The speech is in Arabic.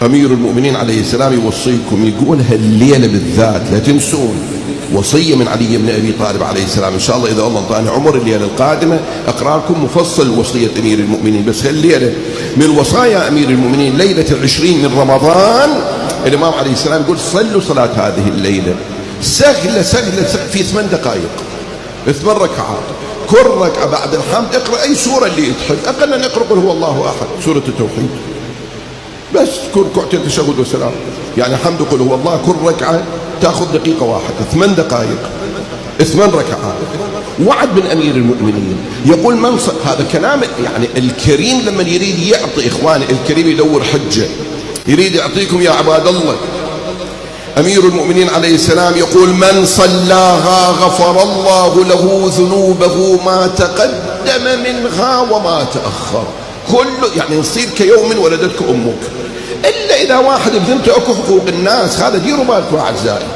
أمير المؤمنين عليه السلام يوصيكم، يقولها الليلة بالذات لا تنسون، وصية من علي بن أبي طالب عليه السلام. إن شاء الله إذا الله انطاني عمر الليلة القادمة أقرأ لكم مفصل وصية أمير المؤمنين، بس الليلة من وصايا أمير المؤمنين ليلة 20 من رمضان الإمام عليه السلام يقول صلوا صلاة هذه الليلة سهلة في 8 دقائق 8 ركعات، كل ركعة بعد الحمد اقرأ أي سورة اللي تحب، أقل نقرأ قل هو الله أحد سورة التوحيد، بس كل ركعتين تشهد وسلام، يعني حمد قل هو الله كل ركعة تأخذ دقيقة واحدة 8 دقائق 8 ركعات. وعد من أمير المؤمنين يقول هذا كلام يعني الكريم لما يريد يعطي إخواني الكريم يدور حجة، يريد يعطيكم يا عباد الله. أمير المؤمنين عليه السلام يقول من صلاها غفر الله له ذنوبه ما تقدم منها وما تأخر، كله يعني نصير كيوم ولدتك أمك، إلا إذا واحد بذمته أكو حقوق الناس، هذا ديروا بالكم أعزائي،